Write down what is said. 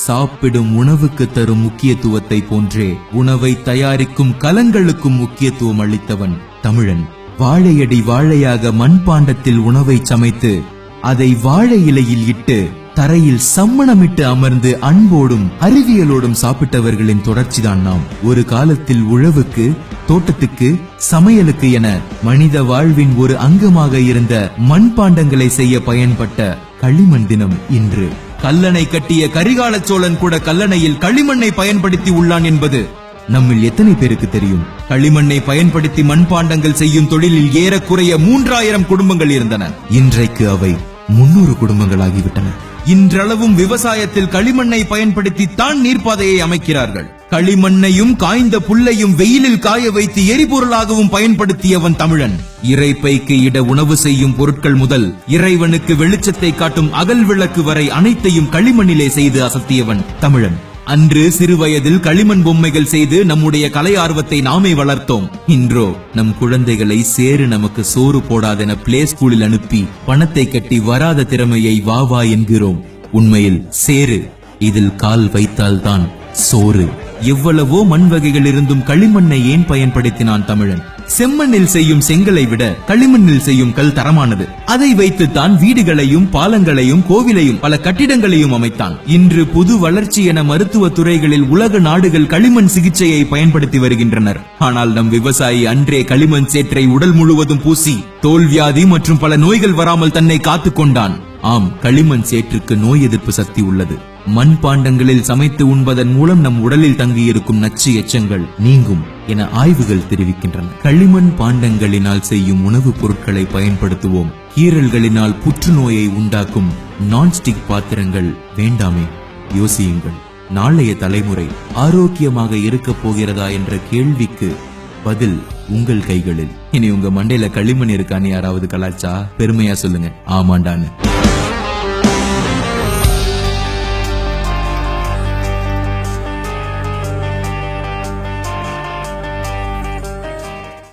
சாப்பிடும் உணவுக்கு தரும் முக்கியத்துவத்தை போன்றே உணவை தயாரிக்கும் கலங்களுக்கும் முக்கியத்துவம் அளித்தவன் தமிழன். வாழையடி வாழையாக மண்பாண்டத்தில் உணவை சமைத்து அதை வாழை இலையில் இட்டு தரையில் சம்மணமிட்டு அமர்ந்து அன்போடும் அறிவியலோடும் சாப்பிட்டவர்களின் தொடர்ச்சிதான் நாம். ஒரு காலத்தில் உழவுக்கு, தோட்டத்துக்கு, சமையலுக்கு என மனித வாழ்வின் ஒரு அங்கமாக இருந்த மண்பாண்டங்களை செய்ய பயன்பட்ட களிமண் தினம் இன்று. கல்லணை கட்டிய கரிகால சோழன் கூட கல்லணையில் களிமண்ணை பயன்படுத்தி உள்ளான் என்பது நம்மில் எத்தனை பேருக்கு தெரியும்? களிமண்ணை பயன்படுத்தி மண்பாண்டங்கள் செய்யும் தொழிலில் ஏறக்குறைய 3000 குடும்பங்கள் இருந்தன. இன்றைக்கு அவை 300 குடும்பங்களாகிவிட்டன. இன்றளவும் விவசாயத்தில் களிமண்ணை பயன்படுத்தி தான் நீர்ப்பாதையை அமைக்கிறார்கள். களிமண்ணையும் காய்ந்த புல்லையும் வெயிலில் காய வைத்து எரிபொருளாகவும் பயன்படுத்தியவன் தமிழன். இறைப்பைக்கு இட உணவு செய்யும் பொருட்கள் முதல் இறைவனுக்கு வெளிச்சத்தை காட்டும் அகல் விளக்கு வரை அனைத்தையும் களிமண்ணிலே செய்து அசத்தியவன் தமிழன். அன்று சிறு வயதில் களிமண் பொம்மைகள் செய்து நம்முடைய கலை ஆர்வத்தை நாமே வளர்த்தோம். இன்றோ நம் குழந்தைகளை சேரு நமக்கு சோறு போடாதென பிளே ஸ்கூலில் அனுப்பி பணத்தை கட்டி வராத திறமையை வா வா என்கிறோம். உண்மையில் சேரு, இதில் கால் வைத்தால்தான் சோறு. எவ்வளவோ மண் வகைகள் இருந்தும் களிமண்ணை ஏன் பயன்படுத்தினான் தமிழன்? செம்மண்ணில் செய்யும் செங்கலை விட களிமண்ணில் செய்யும் கல் தரமானது. அதை வைத்துத்தான் வீடுகளையும் பாலங்களையும் கோவிலையும் பல கட்டிடங்களையும் அமைத்தான். இன்று புது வளர்ச்சி என மருத்துவ துறைகளில் உலக நாடுகள் களிமண் சிகிச்சையை பயன்படுத்தி வருகின்றனர். ஆனால் நம் விவசாயி அன்றே களிமண் சேற்றை உடல் முழுவதும் பூசி தோல்வியாதி மற்றும் பல நோய்கள் வராமல் தன்னை காத்துக் கொண்டான். ஆம், களிமண் சேற்றுக்கு நோய் எதிர்ப்பு சக்தி உள்ளது. மண் பாண்டங்களில் சமைத்து உண்பதன் மூலம் நம் உடலில் தங்கியிருக்கும் நச்சு எச்சங்கள் நீங்கும் என ஆய்வுகள் தெரிவிக்கின்றன. களிமண் பாண்டங்களினால் செய்யும் உணவுப் பொருட்களை பயன்படுத்துவோம். கீறல்களினால் புற்றுநோயை உண்டாக்கும் நான்ஸ்டிக் பாத்திரங்கள் வேண்டாமே. யோசியுங்கள், நாளைய தலைமுறை ஆரோக்கியமாக இருக்க போகிறதா என்ற கேள்விக்கு பதில் உங்கள் கைகளில். இனி உங்க மண்டையில களிமண் இருக்கான்னு யாராவது கலாச்சா பெருமையா சொல்லுங்க, ஆமாண்டான்னு.